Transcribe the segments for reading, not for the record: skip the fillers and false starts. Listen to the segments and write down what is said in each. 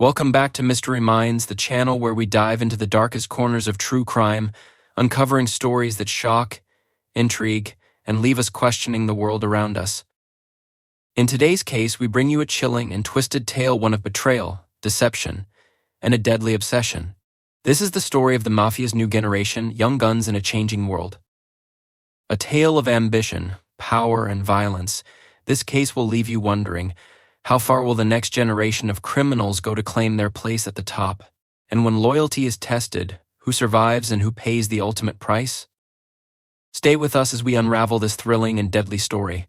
Welcome back to Mystery Minds, the channel where we dive into the darkest corners of true crime, uncovering stories that shock, intrigue, and leave us questioning the world around us. In today's case, we bring you a chilling and twisted tale, one of betrayal, deception, and a deadly obsession. This is the story of the Mafia's new generation, young guns in a changing world. A tale of ambition, power, and violence. This case will leave you wondering, how far will the next generation of criminals go to claim their place at the top? And when loyalty is tested, who survives and who pays the ultimate price? Stay with us as we unravel this thrilling and deadly story.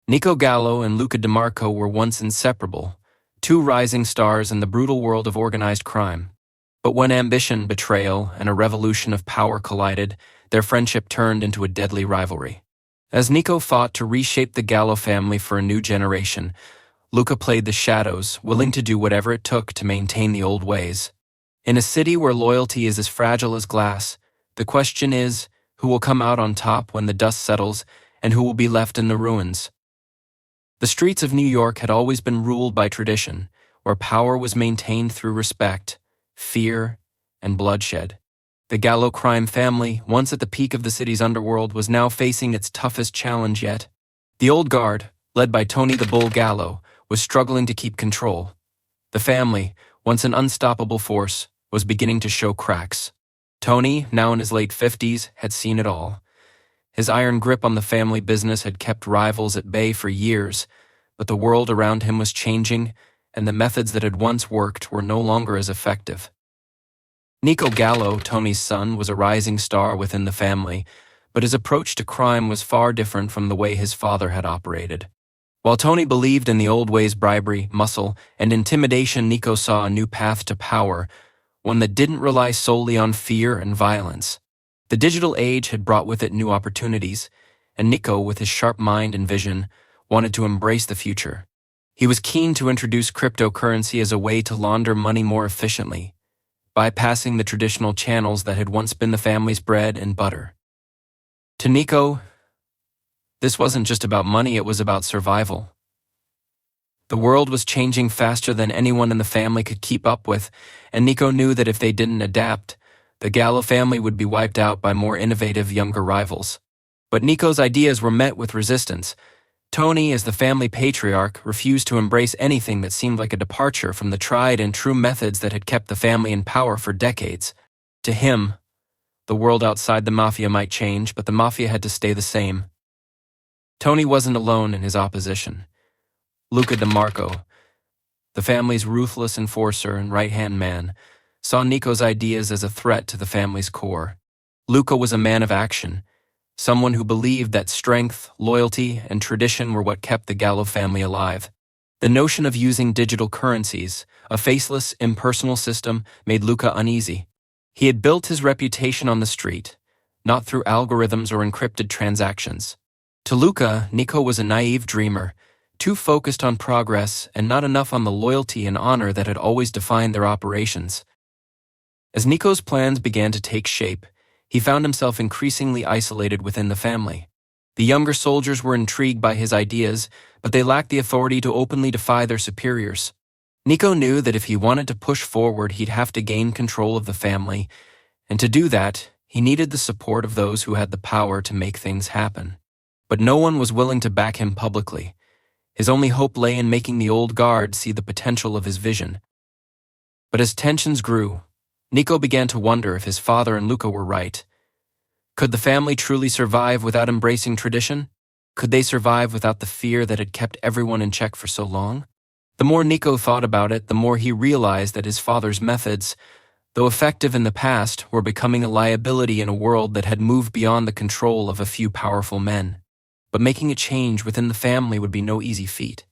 Nico Gallo and Luca DeMarco were once inseparable, two rising stars in the brutal world of organized crime. But when ambition, betrayal, and a revolution of power collided, their friendship turned into a deadly rivalry. As Nico fought to reshape the Gallo family for a new generation, Luca played the shadows, willing to do whatever it took to maintain the old ways. In a city where loyalty is as fragile as glass, the question is, who will come out on top when the dust settles, and who will be left in the ruins? The streets of New York had always been ruled by tradition, where power was maintained through respect, fear, and bloodshed. The Gallo crime family, once at the peak of the city's underworld, was now facing its toughest challenge yet. The old guard, led by Tony the Bull Gallo, was struggling to keep control. The family, once an unstoppable force, was beginning to show cracks. Tony, now in his late 50s, had seen it all. His iron grip on the family business had kept rivals at bay for years, but the world around him was changing, and the methods that had once worked were no longer as effective. Nico Gallo, Tony's son, was a rising star within the family, but his approach to crime was far different from the way his father had operated. While Tony believed in the old ways, bribery, muscle, and intimidation, Nico saw a new path to power, one that didn't rely solely on fear and violence. The digital age had brought with it new opportunities, and Nico, with his sharp mind and vision, wanted to embrace the future. He was keen to introduce cryptocurrency as a way to launder money more efficiently, bypassing the traditional channels that had once been the family's bread and butter. To Nico, this wasn't just about money, it was about survival. The world was changing faster than anyone in the family could keep up with, and Nico knew that if they didn't adapt, the Gallo family would be wiped out by more innovative younger rivals. But Nico's ideas were met with resistance. Tony, as the family patriarch, refused to embrace anything that seemed like a departure from the tried and true methods that had kept the family in power for decades. To him, the world outside the Mafia might change, but the Mafia had to stay the same. Tony wasn't alone in his opposition. Luca DeMarco, the family's ruthless enforcer and right-hand man, saw Nico's ideas as a threat to the family's core. Luca was a man of action, someone who believed that strength, loyalty, and tradition were what kept the Gallo family alive. The notion of using digital currencies, a faceless, impersonal system, made Luca uneasy. He had built his reputation on the street, not through algorithms or encrypted transactions. To Luca, Nico was a naive dreamer, too focused on progress and not enough on the loyalty and honor that had always defined their operations. As Nico's plans began to take shape, he found himself increasingly isolated within the family. The younger soldiers were intrigued by his ideas, but they lacked the authority to openly defy their superiors. Nico knew that if he wanted to push forward, he'd have to gain control of the family, and to do that, he needed the support of those who had the power to make things happen. But no one was willing to back him publicly. His only hope lay in making the old guard see the potential of his vision. But as tensions grew, Nico began to wonder if his father and Luca were right. Could the family truly survive without embracing tradition? Could they survive without the fear that had kept everyone in check for so long? The more Nico thought about it, the more he realized that his father's methods, though effective in the past, were becoming a liability in a world that had moved beyond the control of a few powerful men. But making a change within the family would be no easy feat.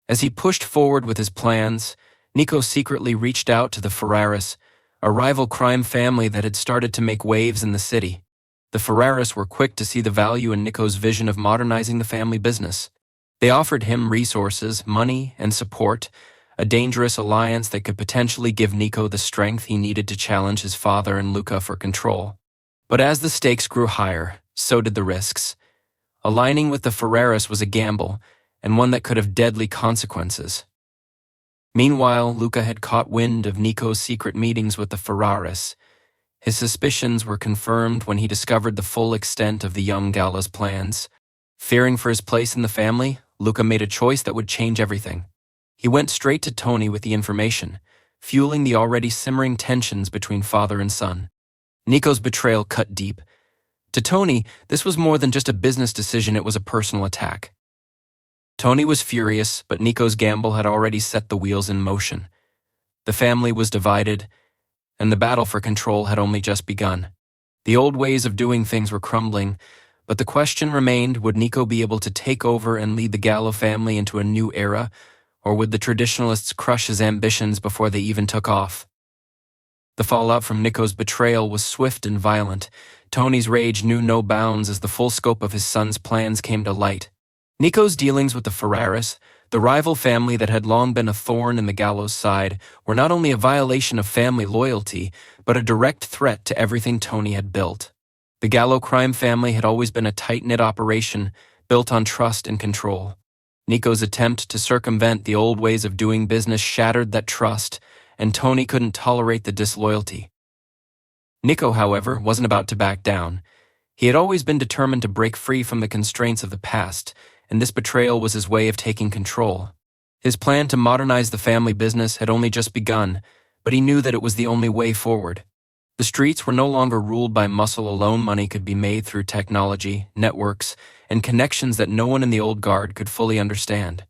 As he pushed forward with his plans, Nico secretly reached out to the Ferraris, a rival crime family that had started to make waves in the city. The Ferraris were quick to see the value in Nico's vision of modernizing the family business. They offered him resources, money, and support, a dangerous alliance that could potentially give Nico the strength he needed to challenge his father and Luca for control. But as the stakes grew higher, so did the risks. Aligning with the Ferraris was a gamble, and one that could have deadly consequences. Meanwhile, Luca had caught wind of Nico's secret meetings with the Ferraris. His suspicions were confirmed when he discovered the full extent of the young Gallo's plans. Fearing for his place in the family, Luca made a choice that would change everything. He went straight to Tony with the information, fueling the already simmering tensions between father and son. Nico's betrayal cut deep. To Tony, this was more than just a business decision, it was a personal attack. Tony was furious, but Nico's gamble had already set the wheels in motion. The family was divided, and the battle for control had only just begun. The old ways of doing things were crumbling, but the question remained, would Nico be able to take over and lead the Gallo family into a new era, or would the traditionalists crush his ambitions before they even took off? The fallout from Nico's betrayal was swift and violent. Tony's rage knew no bounds as the full scope of his son's plans came to light. Nico's dealings with the Ferraris, the rival family that had long been a thorn in the Gallo's side, were not only a violation of family loyalty, but a direct threat to everything Tony had built. The Gallo crime family had always been a tight-knit operation, built on trust and control. Nico's attempt to circumvent the old ways of doing business shattered that trust, and Tony couldn't tolerate the disloyalty. Nico, however, wasn't about to back down. He had always been determined to break free from the constraints of the past, and this betrayal was his way of taking control. His plan to modernize the family business had only just begun, but he knew that it was the only way forward. The streets were no longer ruled by muscle alone. Money could be made through technology, networks, and connections that no one in the old guard could fully understand.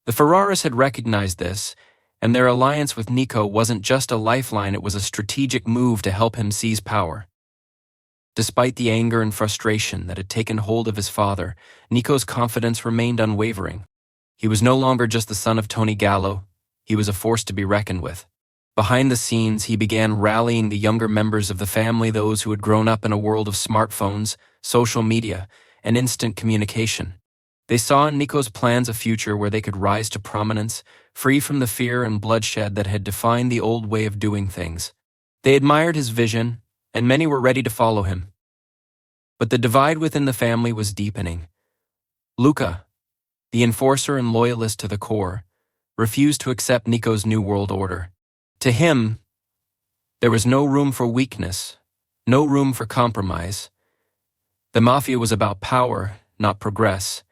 The Ferraris had recognized this, and their alliance with Nico wasn't just a lifeline, it was a strategic move to help him seize power. Despite the anger and frustration that had taken hold of his father, Nico's confidence remained unwavering. He was no longer just the son of Tony Gallo, he was a force to be reckoned with. Behind the scenes, he began rallying the younger members of the family, those who had grown up in a world of smartphones, social media, and instant communication. They saw in Nico's plans a future where they could rise to prominence, free from the fear and bloodshed that had defined the old way of doing things. They admired his vision, and many were ready to follow him. But the divide within the family was deepening. Luca, the enforcer and loyalist to the core, refused to accept Nico's new world order. To him, there was no room for weakness, no room for compromise. The Mafia was about power, not progress,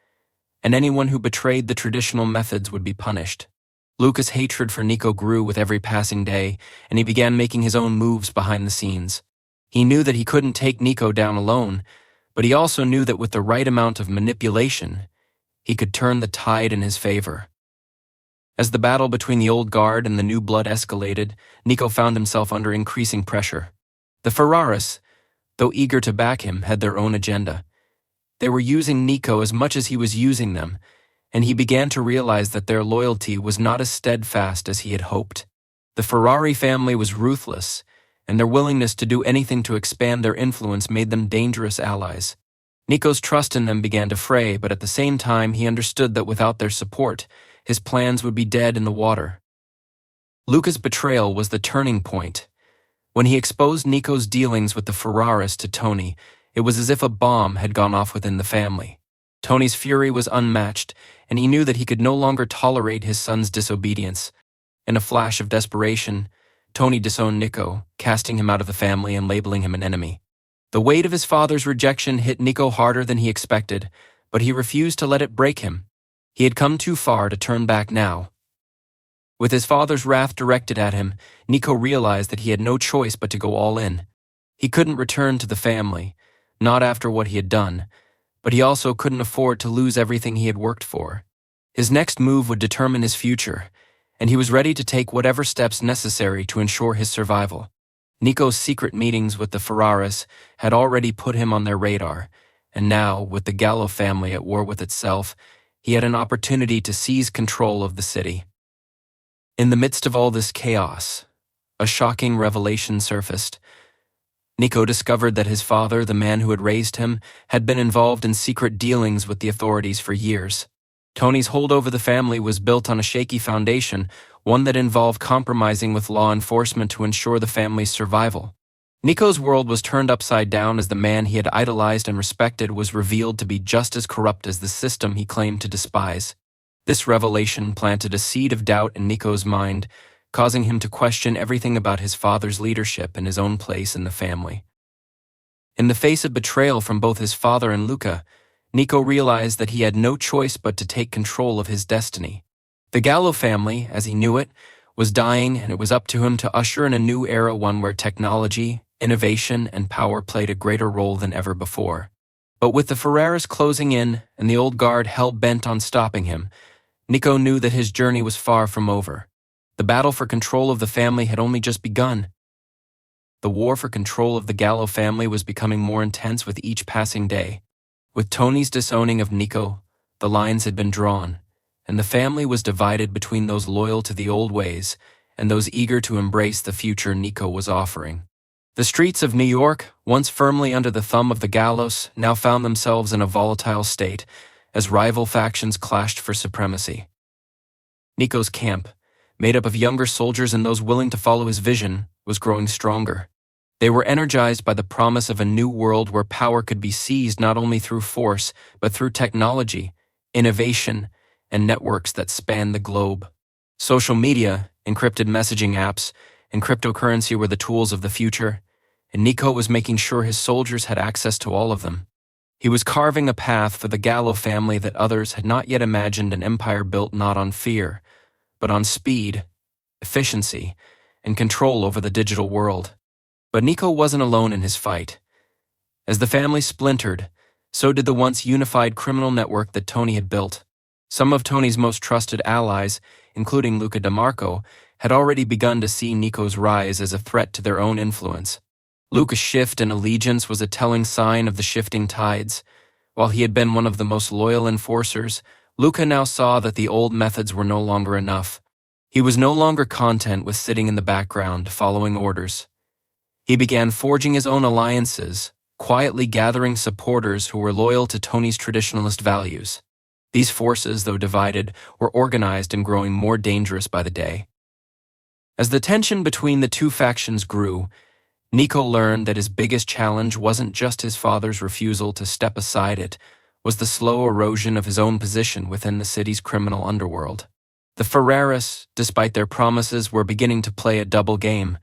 and anyone who betrayed the traditional methods would be punished. Luca's hatred for Nico grew with every passing day, and he began making his own moves behind the scenes. He knew that he couldn't take Nico down alone, but he also knew that with the right amount of manipulation, he could turn the tide in his favor. As the battle between the old guard and the new blood escalated, Nico found himself under increasing pressure. The Ferraris, though eager to back him, had their own agenda. They were using Nico as much as he was using them, and he began to realize that their loyalty was not as steadfast as he had hoped. The Ferrari family was ruthless, and their willingness to do anything to expand their influence made them dangerous allies. Nico's trust in them began to fray, but at the same time he understood that without their support, his plans would be dead in the water. Luca's betrayal was the turning point. When he exposed Nico's dealings with the Ferraris to Tony, it was as if a bomb had gone off within the family. Tony's fury was unmatched, and he knew that he could no longer tolerate his son's disobedience. In a flash of desperation, Tony disowned Nico, casting him out of the family and labeling him an enemy. The weight of his father's rejection hit Nico harder than he expected, but he refused to let it break him. He had come too far to turn back now. With his father's wrath directed at him, Nico realized that he had no choice but to go all in. He couldn't return to the family, not after what he had done, but he also couldn't afford to lose everything he had worked for. His next move would determine his future, and he was ready to take whatever steps necessary to ensure his survival. Nico's secret meetings with the Ferraris had already put him on their radar, and now, with the Gallo family at war with itself, he had an opportunity to seize control of the city. In the midst of all this chaos, a shocking revelation surfaced. Nico discovered that his father, the man who had raised him, had been involved in secret dealings with the authorities for years. Tony's hold over the family was built on a shaky foundation, one that involved compromising with law enforcement to ensure the family's survival. Nico's world was turned upside down as the man he had idolized and respected was revealed to be just as corrupt as the system he claimed to despise. This revelation planted a seed of doubt in Nico's mind, causing him to question everything about his father's leadership and his own place in the family. In the face of betrayal from both his father and Luca, Nico realized that he had no choice but to take control of his destiny. The Gallo family, as he knew it, was dying, and it was up to him to usher in a new era, one where technology, innovation, and power played a greater role than ever before. But with the Ferreras closing in and the old guard hell-bent on stopping him, Nico knew that his journey was far from over. The battle for control of the family had only just begun. The war for control of the Gallo family was becoming more intense with each passing day. With Tony's disowning of Nico, the lines had been drawn, and the family was divided between those loyal to the old ways and those eager to embrace the future Nico was offering. The streets of New York, once firmly under the thumb of the Gallos, now found themselves in a volatile state as rival factions clashed for supremacy. Nico's camp, made up of younger soldiers and those willing to follow his vision, was growing stronger. They were energized by the promise of a new world where power could be seized not only through force, but through technology, innovation, and networks that spanned the globe. Social media, encrypted messaging apps, and cryptocurrency were the tools of the future, and Nico was making sure his soldiers had access to all of them. He was carving a path for the Gallo family that others had not yet imagined, an empire built not on fear, but on speed, efficiency, and control over the digital world. But Nico wasn't alone in his fight. As the family splintered, so did the once unified criminal network that Tony had built. Some of Tony's most trusted allies, including Luca DeMarco, had already begun to see Nico's rise as a threat to their own influence. Luca's shift in allegiance was a telling sign of the shifting tides. While he had been one of the most loyal enforcers, Luca now saw that the old methods were no longer enough. He was no longer content with sitting in the background, following orders. He began forging his own alliances, quietly gathering supporters who were loyal to Tony's traditionalist values. These forces, though divided, were organized and growing more dangerous by the day. As the tension between the two factions grew, Nico learned that his biggest challenge wasn't just his father's refusal to step aside, it was the slow erosion of his own position within the city's criminal underworld. The Ferreras, despite their promises, were beginning to play a double game.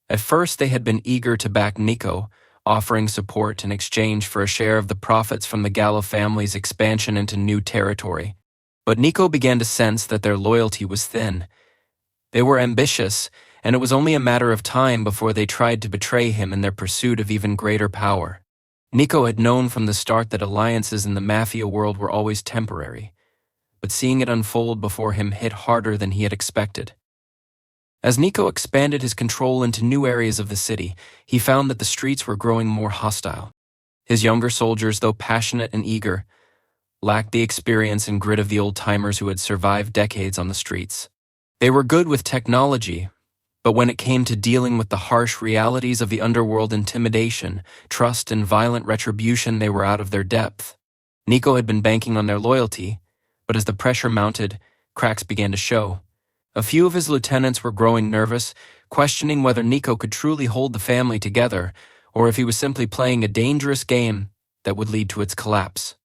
At first, they had been eager to back Nico, offering support in exchange for a share of the profits from the Gallo family's expansion into new territory. But Nico began to sense that their loyalty was thin. They were ambitious, and it was only a matter of time before they tried to betray him in their pursuit of even greater power. Nico had known from the start that alliances in the Mafia world were always temporary, but seeing it unfold before him hit harder than he had expected. As Nico expanded his control into new areas of the city, he found that the streets were growing more hostile. His younger soldiers, though passionate and eager, lacked the experience and grit of the old-timers who had survived decades on the streets. They were good with technology, but when it came to dealing with the harsh realities of the underworld, intimidation, trust, and violent retribution, they were out of their depth. Nico had been banking on their loyalty, but as the pressure mounted, cracks began to show. A few of his lieutenants were growing nervous, questioning whether Nico could truly hold the family together, or if he was simply playing a dangerous game that would lead to its collapse.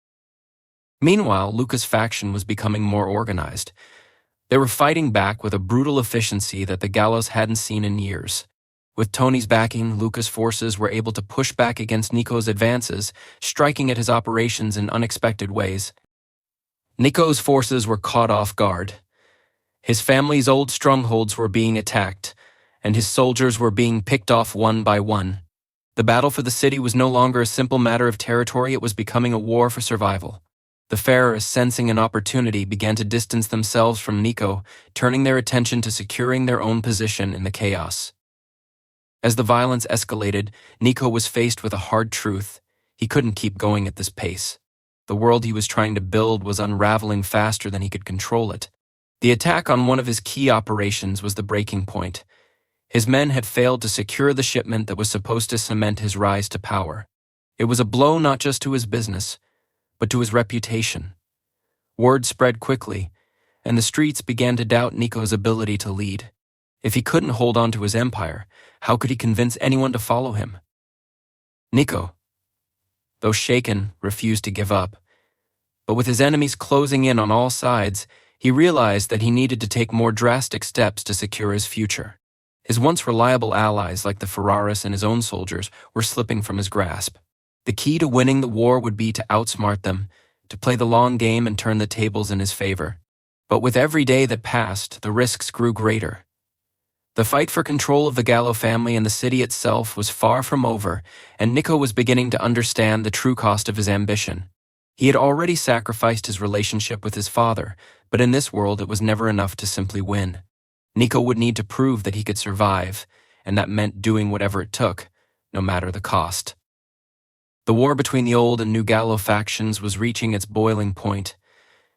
Meanwhile, Luca's faction was becoming more organized. They were fighting back with a brutal efficiency that the Gallos hadn't seen in years. With Tony's backing, Luca's forces were able to push back against Nico's advances, striking at his operations in unexpected ways. Nico's forces were caught off guard. His family's old strongholds were being attacked, and his soldiers were being picked off one by one. The battle for the city was no longer a simple matter of territory, it was becoming a war for survival. The Ferreras, sensing an opportunity, began to distance themselves from Nico, turning their attention to securing their own position in the chaos. As the violence escalated, Nico was faced with a hard truth. He couldn't keep going at this pace. The world he was trying to build was unraveling faster than he could control it. The attack on one of his key operations was the breaking point. His men had failed to secure the shipment that was supposed to cement his rise to power. It was a blow not just to his business, but to his reputation. Word spread quickly, and the streets began to doubt Nico's ability to lead. If he couldn't hold on to his empire, how could he convince anyone to follow him? Nico, though shaken, refused to give up. But with his enemies closing in on all sides, he realized that he needed to take more drastic steps to secure his future. His once reliable allies like the Ferraris and his own soldiers were slipping from his grasp. The key to winning the war would be to outsmart them, to play the long game and turn the tables in his favor. But with every day that passed, the risks grew greater. The fight for control of the Gallo family and the city itself was far from over, and Nico was beginning to understand the true cost of his ambition. He had already sacrificed his relationship with his father, but in this world it was never enough to simply win. Nico would need to prove that he could survive, and that meant doing whatever it took, no matter the cost. The war between the old and new Gallo factions was reaching its boiling point.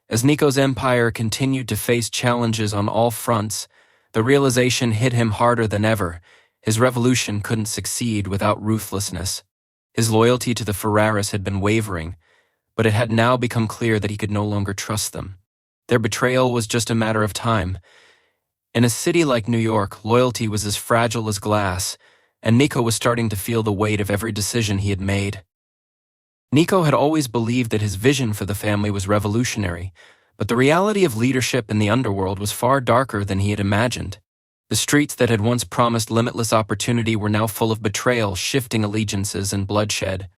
As Nico's empire continued to face challenges on all fronts, the realization hit him harder than ever. His revolution couldn't succeed without ruthlessness. His loyalty to the Ferraris had been wavering, but it had now become clear that he could no longer trust them. Their betrayal was just a matter of time. In a city like New York, loyalty was as fragile as glass, and Nico was starting to feel the weight of every decision he had made. Nico had always believed that his vision for the family was revolutionary, but the reality of leadership in the underworld was far darker than he had imagined. The streets that had once promised limitless opportunity were now full of betrayal, shifting allegiances, and bloodshed.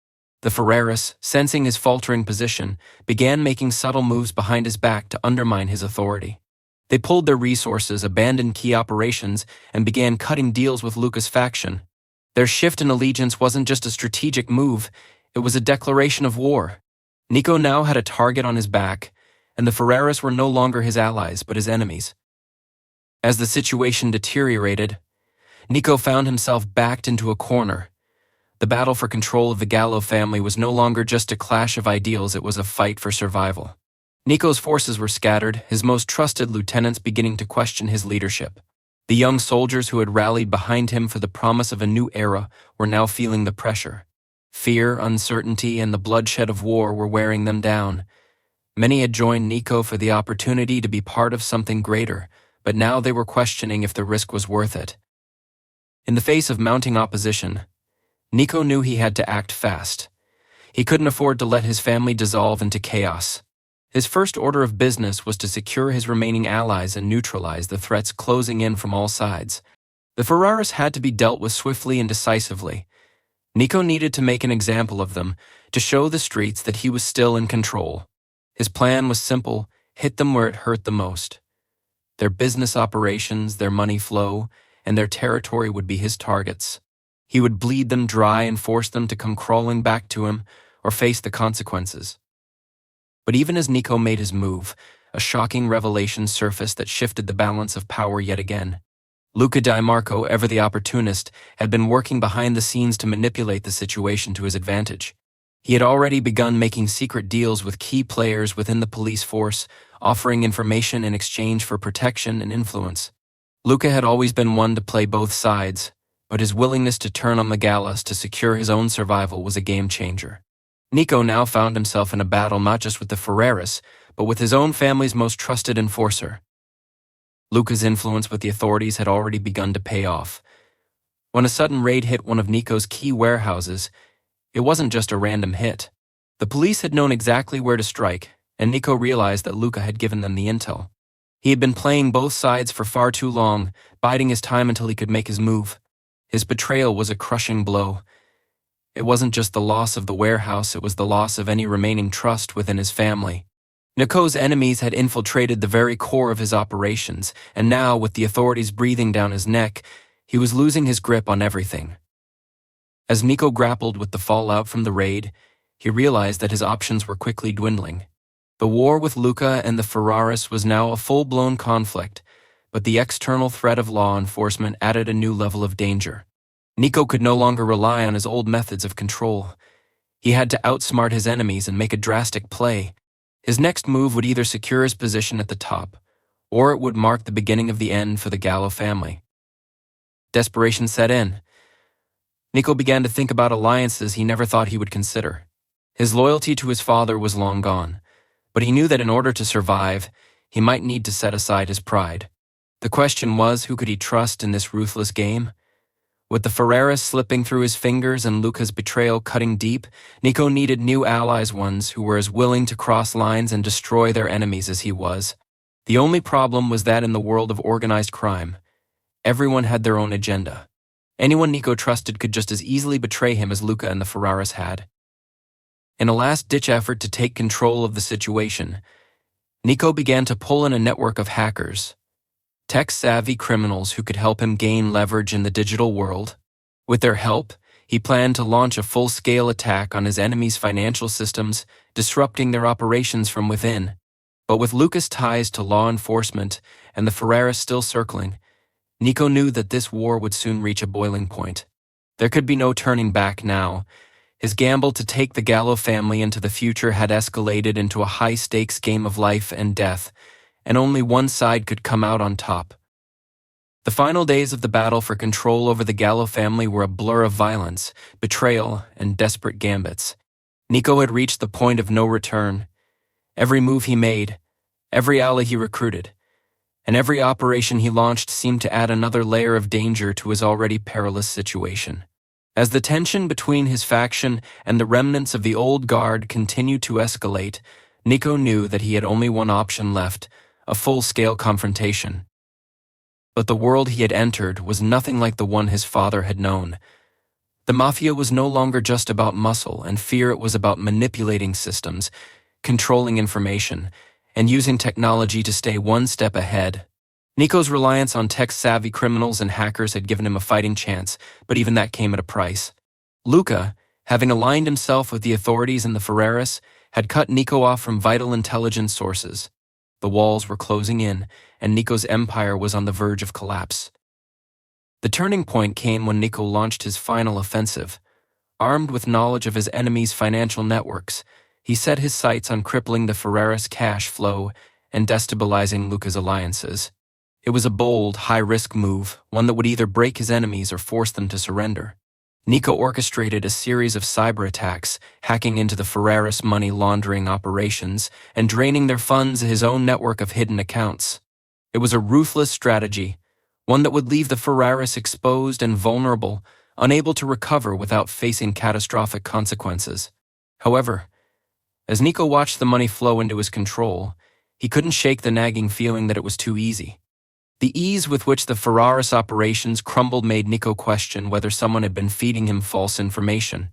The Ferraris, sensing his faltering position, began making subtle moves behind his back to undermine his authority. They pulled their resources, abandoned key operations, and began cutting deals with Luca's faction. Their shift in allegiance wasn't just a strategic move, it was a declaration of war. Nico now had a target on his back, and the Ferraris were no longer his allies but his enemies. As the situation deteriorated, Nico found himself backed into a corner. The battle for control of the Gallo family was no longer just a clash of ideals, it was a fight for survival. Nico's forces were scattered, his most trusted lieutenants beginning to question his leadership. The young soldiers who had rallied behind him for the promise of a new era were now feeling the pressure. Fear, uncertainty, and the bloodshed of war were wearing them down. Many had joined Nico for the opportunity to be part of something greater, but now they were questioning if the risk was worth it. In the face of mounting opposition, Nico knew he had to act fast. He couldn't afford to let his family dissolve into chaos. His first order of business was to secure his remaining allies and neutralize the threats closing in from all sides. The Ferraris had to be dealt with swiftly and decisively. Nico needed to make an example of them, to show the streets that he was still in control. His plan was simple: hit them where it hurt the most. Their business operations, their money flow, and their territory would be his targets. He would bleed them dry and force them to come crawling back to him or face the consequences. But even as Nico made his move, a shocking revelation surfaced that shifted the balance of power yet again. Luca Di Marco, ever the opportunist, had been working behind the scenes to manipulate the situation to his advantage. He had already begun making secret deals with key players within the police force, offering information in exchange for protection and influence. Luca had always been one to play both sides, but his willingness to turn on the Gallos to secure his own survival was a game-changer. Nico now found himself in a battle not just with the Ferraris, but with his own family's most trusted enforcer. Luca's influence with the authorities had already begun to pay off. When a sudden raid hit one of Nico's key warehouses, it wasn't just a random hit. The police had known exactly where to strike, and Nico realized that Luca had given them the intel. He had been playing both sides for far too long, biding his time until he could make his move. His betrayal was a crushing blow. It wasn't just the loss of the warehouse, it was the loss of any remaining trust within his family. Nico's enemies had infiltrated the very core of his operations, and now, with the authorities breathing down his neck, he was losing his grip on everything. As Nico grappled with the fallout from the raid, he realized that his options were quickly dwindling. The war with Luca and the Ferraris was now a full-blown conflict, but the external threat of law enforcement added a new level of danger. Nico could no longer rely on his old methods of control. He had to outsmart his enemies and make a drastic play. His next move would either secure his position at the top, or it would mark the beginning of the end for the Gallo family. Desperation set in. Nico began to think about alliances he never thought he would consider. His loyalty to his father was long gone, but he knew that in order to survive, he might need to set aside his pride. The question was, who could he trust in this ruthless game? With the Ferraris slipping through his fingers and Luca's betrayal cutting deep, Nico needed new allies, ones who were as willing to cross lines and destroy their enemies as he was. The only problem was that in the world of organized crime, everyone had their own agenda. Anyone Nico trusted could just as easily betray him as Luca and the Ferraris had. In a last-ditch effort to take control of the situation, Nico began to pull in a network of hackers, tech-savvy criminals who could help him gain leverage in the digital world. With their help, he planned to launch a full-scale attack on his enemies' financial systems, disrupting their operations from within. But with Luca's ties to law enforcement and the Ferraris still circling, Nico knew that this war would soon reach a boiling point. There could be no turning back now. His gamble to take the Gallo family into the future had escalated into a high-stakes game of life and death, and only one side could come out on top. The final days of the battle for control over the Gallo family were a blur of violence, betrayal, and desperate gambits. Nico had reached the point of no return. Every move he made, every ally he recruited, and every operation he launched seemed to add another layer of danger to his already perilous situation. As the tension between his faction and the remnants of the old guard continued to escalate, Nico knew that he had only one option left, a full-scale confrontation. But the world he had entered was nothing like the one his father had known. The Mafia was no longer just about muscle and fear, it was about manipulating systems, controlling information, and using technology to stay one step ahead. Nico's reliance on tech-savvy criminals and hackers had given him a fighting chance, but even that came at a price. Luca, having aligned himself with the authorities and the Ferraris, had cut Nico off from vital intelligence sources. The walls were closing in, and Nico's empire was on the verge of collapse. The turning point came when Nico launched his final offensive. Armed with knowledge of his enemies' financial networks, he set his sights on crippling the Ferraris cash flow and destabilizing Luca's alliances. It was a bold, high-risk move, one that would either break his enemies or force them to surrender. Nico orchestrated a series of cyber attacks, hacking into the Ferraris money laundering operations and draining their funds his own network of hidden accounts. It was a ruthless strategy, one that would leave the Ferraris exposed and vulnerable, unable to recover without facing catastrophic consequences. However, as Nico watched the money flow into his control, he couldn't shake the nagging feeling that it was too easy. The ease with which the Ferraris operations crumbled made Nico question whether someone had been feeding him false information.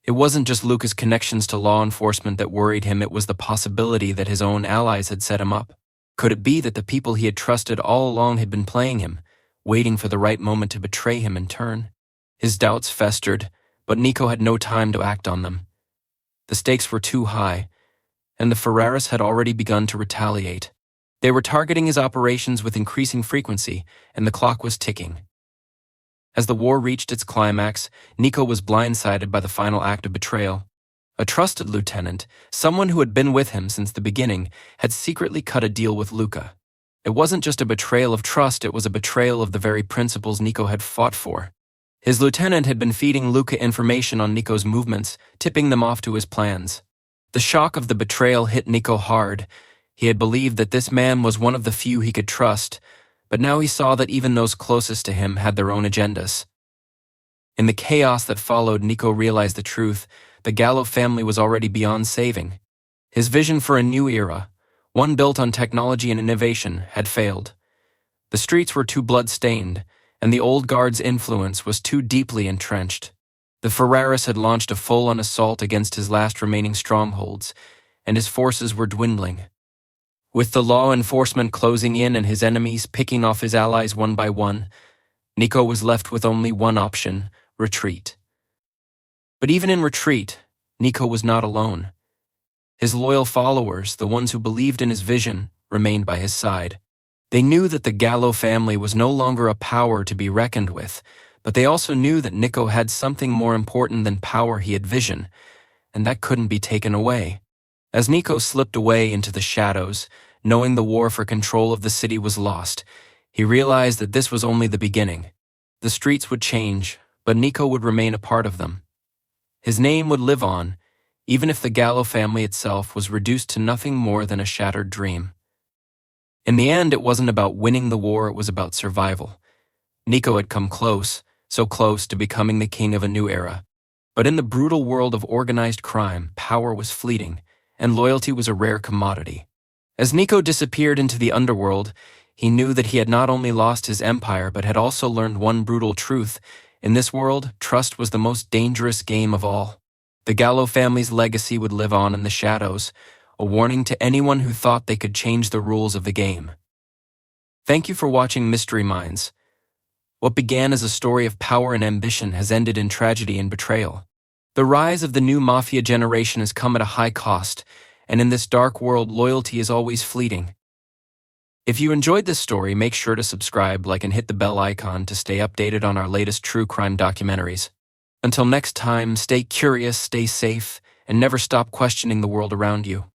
It wasn't just Luca's connections to law enforcement that worried him, it was the possibility that his own allies had set him up. Could it be that the people he had trusted all along had been playing him, waiting for the right moment to betray him in turn? His doubts festered, but Nico had no time to act on them. The stakes were too high, and the Ferraris had already begun to retaliate. They were targeting his operations with increasing frequency, and the clock was ticking. As the war reached its climax, Nico was blindsided by the final act of betrayal. A trusted lieutenant, someone who had been with him since the beginning, had secretly cut a deal with Luca. It wasn't just a betrayal of trust, it was a betrayal of the very principles Nico had fought for. His lieutenant had been feeding Luca information on Nico's movements, tipping them off to his plans. The shock of the betrayal hit Nico hard. He had believed that this man was one of the few he could trust, but now he saw that even those closest to him had their own agendas. In the chaos that followed, Nico realized the truth. The Gallo family was already beyond saving. His vision for a new era, one built on technology and innovation, had failed. The streets were too blood-stained, and the old guard's influence was too deeply entrenched. The Ferraris had launched a full-on assault against his last remaining strongholds, and his forces were dwindling. With the law enforcement closing in and his enemies picking off his allies one by one, Nico was left with only one option: retreat. But even in retreat, Nico was not alone. His loyal followers, the ones who believed in his vision, remained by his side. They knew that the Gallo family was no longer a power to be reckoned with, but they also knew that Nico had something more important than power. He had vision, and that couldn't be taken away. As Nico slipped away into the shadows, knowing the war for control of the city was lost, he realized that this was only the beginning. The streets would change, but Nico would remain a part of them. His name would live on, even if the Gallo family itself was reduced to nothing more than a shattered dream. In the end, it wasn't about winning the war, it was about survival. Nico had come close, so close to becoming the king of a new era. But in the brutal world of organized crime, power was fleeting, and loyalty was a rare commodity. As Nico disappeared into the underworld, he knew that he had not only lost his empire but had also learned one brutal truth. In this world, trust was the most dangerous game of all. The Gallo family's legacy would live on in the shadows, a warning to anyone who thought they could change the rules of the game. Thank you for watching Mystery Minds. What began as a story of power and ambition has ended in tragedy and betrayal. The rise of the new Mafia generation has come at a high cost, and in this dark world, loyalty is always fleeting. If you enjoyed this story, make sure to subscribe, like, and hit the bell icon to stay updated on our latest true crime documentaries. Until next time, stay curious, stay safe, and never stop questioning the world around you.